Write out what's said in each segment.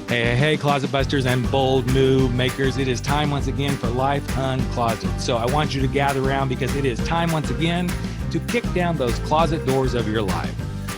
Hey, closet busters and bold move makers. It is time once again for Life Uncloseted. So I want you to gather around because it is time once again to kick down those closet doors of your life.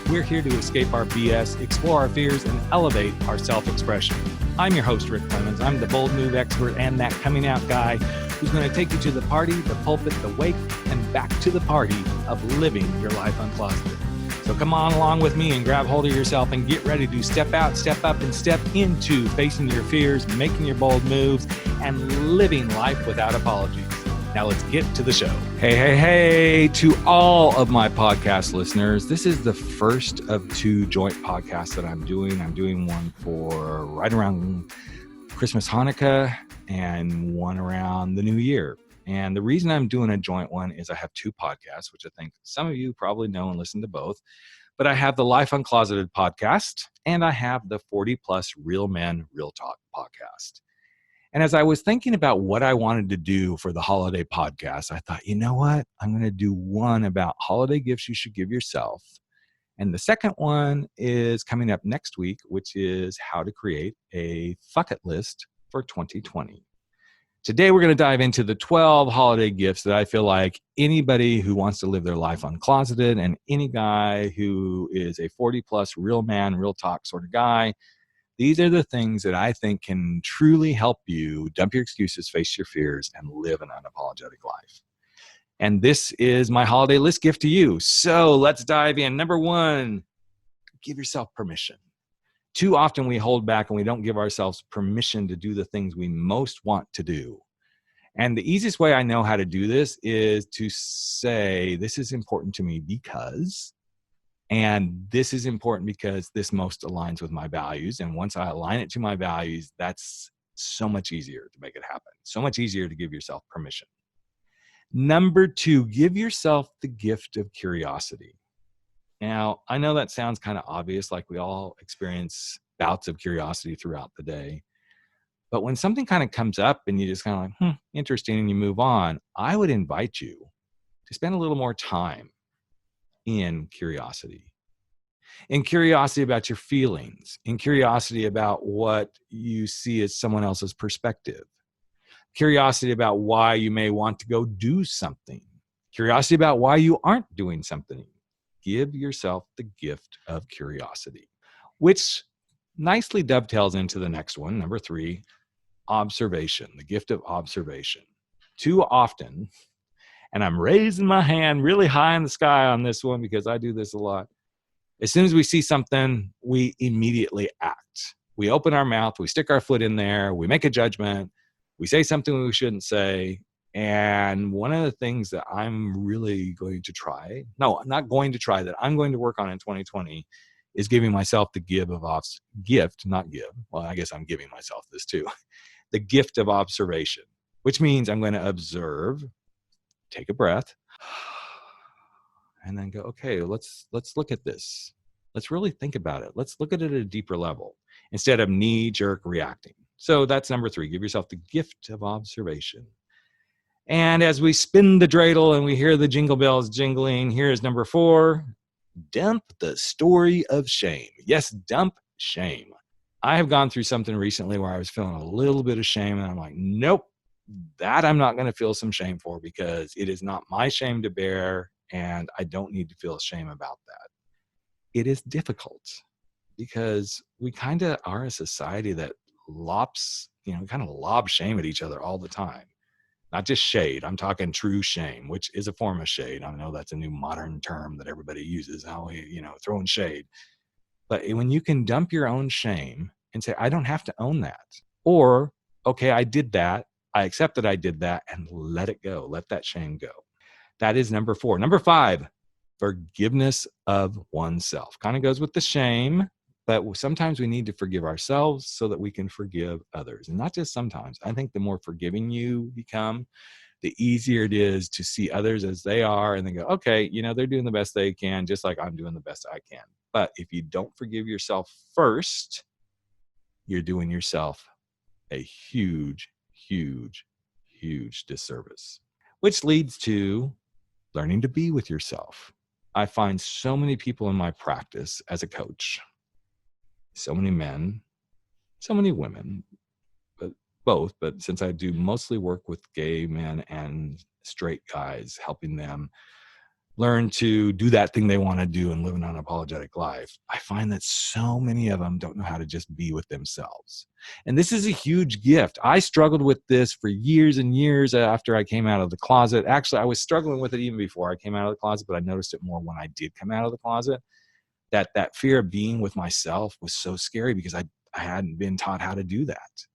We're here to escape our BS, explore our fears, and elevate our self-expression. I'm your host, Rick Clemons. I'm the bold move expert and that coming out guy who's going to take you to the party, the pulpit, the wake, and back to the party of living your life uncloseted. So come on along with me and grab hold of yourself and get ready to step out, step up, and step into facing your fears, making your bold moves, and living life without apologies. Now let's get to the show. Hey, to all of my podcast listeners, this is the first of two joint podcasts that I'm doing. I'm doing one for right around Christmas, Hanukkah, and one around the New Year. And the reason I'm doing a joint one is I have two podcasts, which I think some of you probably know and listen to both. But I have the Life Uncloseted podcast, and I have the 40 Plus Real Men, Real Talk podcast. And as I was thinking about what I wanted to do for the holiday podcast, I thought, you know what? I'm going to do one about holiday gifts you should give yourself. And the second one is coming up next week, which is how to create a bucket list for 2020. Today, we're going to dive into the 12 holiday gifts that I feel like anybody who wants to live their life uncloseted and any guy who is a 40 plus real man, real talk sort of guy, these are the things that I think can truly help you dump your excuses, face your fears, and live an unapologetic life. And this is my holiday list gift to you. So let's dive in. Number one, give yourself permission. Too often we hold back and we don't give ourselves permission to do the things we most want to do. And the easiest way I know how to do this is to say, this is important to me because, and this is important because this most aligns with my values. And once I align it to my values, that's so much easier to make it happen. So much easier to give yourself permission. Number two, give yourself the gift of curiosity. Now, I know that sounds kind of obvious, like we all experience bouts of curiosity throughout the day. But when something kind of comes up and you just kind of like, interesting, and you move on, I would invite you to spend a little more time in curiosity about your feelings, in curiosity about what you see as someone else's perspective, curiosity about why you may want to go do something, curiosity about why you aren't doing something. Give yourself the gift of curiosity, which nicely dovetails into the next one, number three, observation, the gift of observation. Too often, and I'm raising my hand really high in the sky on this one because I do this a lot. As soon as we see something, we immediately act. We open our mouth, we stick our foot in there, we make a judgment, we say something we shouldn't say. And one of the things that I'm really going to try, no, I'm not going to try, that I'm going to work on in 2020 is giving myself the gift, not give. Well, I guess I'm giving myself this too. The gift of observation, which means I'm going to observe, take a breath, and then go, okay, let's look at this. Let's really think about it. Let's look at it at a deeper level instead of knee-jerk reacting. So that's number three. Give yourself the gift of observation. And as we spin the dreidel and we hear the jingle bells jingling, here is number four, dump the story of shame. Yes, dump shame. I have gone through something recently where I was feeling a little bit of shame, and I'm like, nope, that I'm not going to feel some shame for because it is not my shame to bear, and I don't need to feel shame about that. It is difficult because we kind of are a society that lob shame at each other all the time. Not just shade. I'm talking true shame, which is a form of shade. I know that's a new modern term that everybody uses. How we, throwing shade. But when you can dump your own shame and say, I don't have to own that. Or, okay, I did that. I accept that I did that and let it go. Let that shame go. That is number four. Number five, forgiveness of oneself. Kind of goes with the shame. But sometimes we need to forgive ourselves so that we can forgive others. And not just sometimes. I think the more forgiving you become, the easier it is to see others as they are and then go, okay, they're doing the best they can, just like I'm doing the best I can. But if you don't forgive yourself first, you're doing yourself a huge, huge, huge disservice, which leads to learning to be with yourself. I find so many people in my practice as a coach, so many men so many women, but both. But since I do mostly work with gay men and straight guys, helping them learn to do that thing they want to do and live an unapologetic life, I find that so many of them don't know how to just be with themselves. And this is a huge gift. I struggled with this for years and years after I came out of the closet. Actually, I was struggling with it even before I came out of the closet, but I noticed it more when I did come out of the closet. That fear of being with myself was so scary because I hadn't been taught how to do that.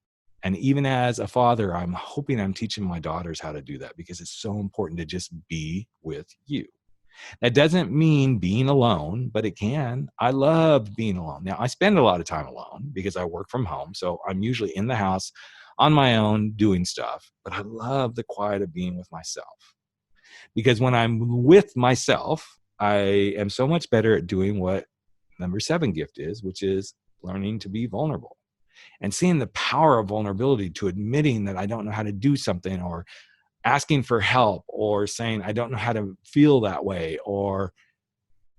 And even as a father, I'm hoping I'm teaching my daughters how to do that, because it's so important to just be with you. That doesn't mean being alone, but it can. I love being alone. Now, I spend a lot of time alone because I work from home. So I'm usually in the house on my own doing stuff, but I love the quiet of being with myself. Because when I'm with myself, I am so much better at doing what number 7 gift is, which is learning to be vulnerable and seeing the power of vulnerability, to admitting that I don't know how to do something, or asking for help, or saying I don't know how to feel that way, or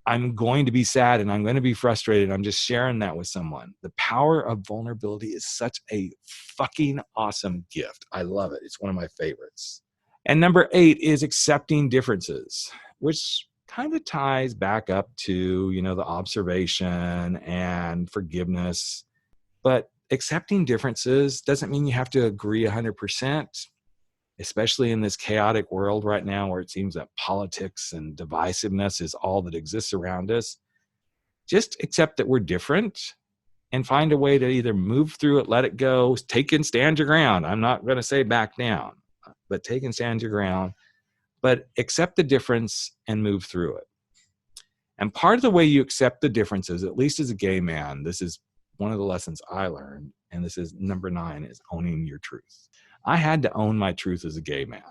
I'm going to be sad and I'm going to be frustrated. I'm just sharing that with someone. The power of vulnerability is such a fucking awesome gift. I love it. It's one of my favorites. And number 8 is accepting differences, which kind of ties back up to, the observation and forgiveness. But accepting differences doesn't mean you have to agree 100%, especially in this chaotic world right now where it seems that politics and divisiveness is all that exists around us. Just accept that we're different and find a way to either move through it, let it go, take and stand your ground. I'm not going to say back down, but take and stand your ground, but accept the difference and move through it. And part of the way you accept the differences, at least as a gay man, this is one of the lessons I learned, and this is number 9, is owning your truth. I had to own my truth as a gay man.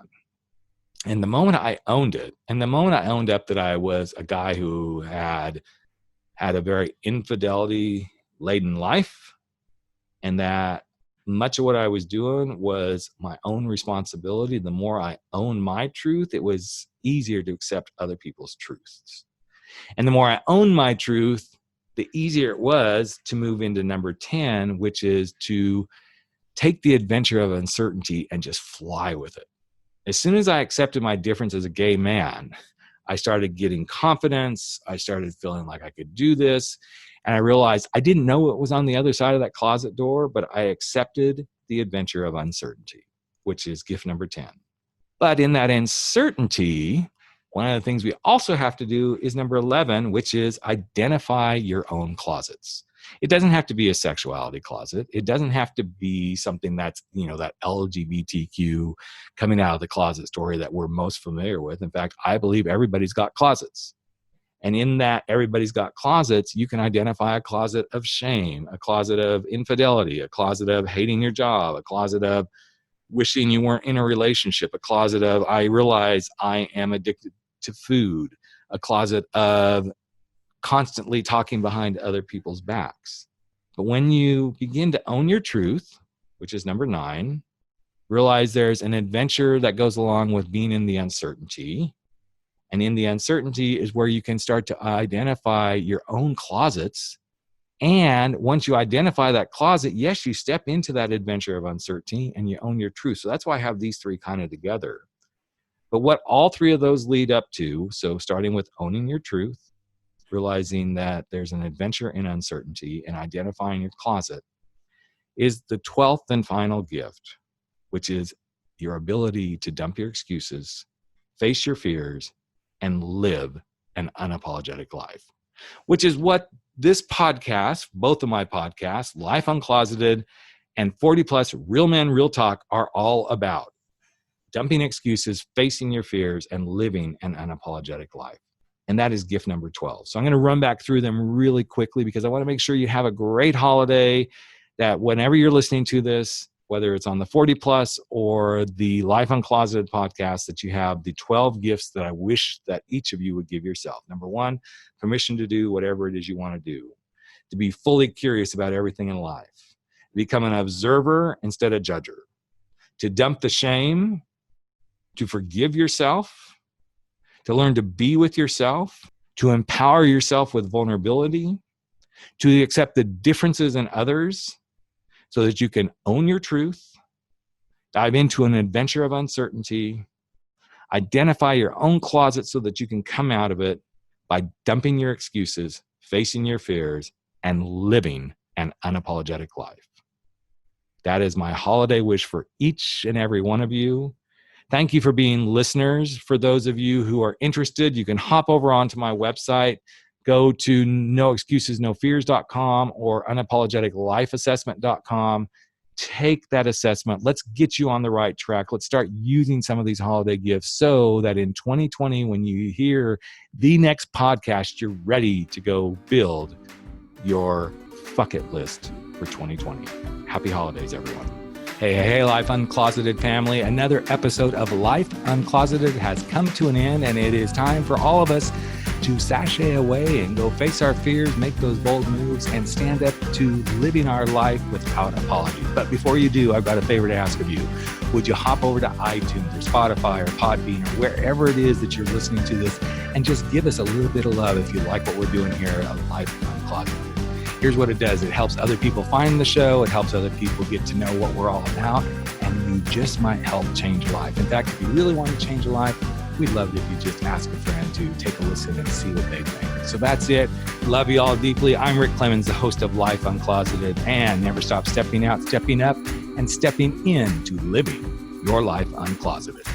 And the moment I owned it, and the moment I owned up that I was a guy who had a very infidelity-laden life, and that much of what I was doing was my own responsibility, the more I owned my truth, it was easier to accept other people's truths. And the more I owned my truth, the easier it was to move into number 10, which is to take the adventure of uncertainty and just fly with it. As soon as I accepted my difference as a gay man, I started getting confidence. I started feeling like I could do this. And I realized I didn't know what was on the other side of that closet door, but I accepted the adventure of uncertainty, which is gift number 10. But in that uncertainty, one of the things we also have to do is number 11, which is identify your own closets. It doesn't have to be a sexuality closet. It doesn't have to be something that's, that LGBTQ coming out of the closet story that we're most familiar with. In fact, I believe everybody's got closets. And in that everybody's got closets, you can identify a closet of shame, a closet of infidelity, a closet of hating your job, a closet of wishing you weren't in a relationship, a closet of I realize I am addicted to food, a closet of constantly talking behind other people's backs. But when you begin to own your truth, which is number 9, realize there's an adventure that goes along with being in the uncertainty. And in the uncertainty is where you can start to identify your own closets. And once you identify that closet, yes, you step into that adventure of uncertainty and you own your truth. So that's why I have these 3 kind of together. But what all 3 of those lead up to, so starting with owning your truth, realizing that there's an adventure in uncertainty, and identifying your closet, is the 12th and final gift, which is your ability to dump your excuses, face your fears, and live an unapologetic life, which is what this podcast, both of my podcasts, Life Uncloseted and 40 Plus Real Men, Real Talk, are all about. Dumping excuses, facing your fears, and living an unapologetic life. And that is gift number 12. So I'm going to run back through them really quickly because I want to make sure you have a great holiday, that whenever you're listening to this, whether it's on the 40 Plus or the Life Uncloseted podcast, that you have the 12 gifts that I wish that each of you would give yourself. Number 1, permission to do whatever it is you want to do, to be fully curious about everything in life, become an observer instead of judger, to dump the shame, to forgive yourself, to learn to be with yourself, to empower yourself with vulnerability, to accept the differences in others, so that you can own your truth, dive into an adventure of uncertainty, identify your own closet so that you can come out of it by dumping your excuses, facing your fears, and living an unapologetic life. That is my holiday wish for each and every one of you. Thank you for being listeners. For those of you who are interested, you can hop over onto my website, go to noexcusesnofears.com or unapologeticlifeassessment.com. Take that assessment. Let's get you on the right track. Let's start using some of these holiday gifts so that in 2020, when you hear the next podcast, you're ready to go build your fuck it list for 2020. Happy holidays, everyone. Hey, Life Uncloseted family. Another episode of Life Uncloseted has come to an end, and it is time for all of us to sashay away and go face our fears, make those bold moves, and stand up to living our life without apology. But before you do, I've got a favor to ask of you. Would you hop over to iTunes or Spotify or Podbean or wherever it is that you're listening to this and just give us a little bit of love if you like what we're doing here at Life Uncloseted. Here's what it does. It helps other people find the show. It helps other people get to know what we're all about. And you just might help change a life. In fact, if you really want to change a life, we'd love it if you just ask a friend to take a listen and see what they think. So that's it. Love you all deeply. I'm Rick Clemons, the host of Life Uncloseted, and never stop stepping out, stepping up, and stepping into living your life uncloseted.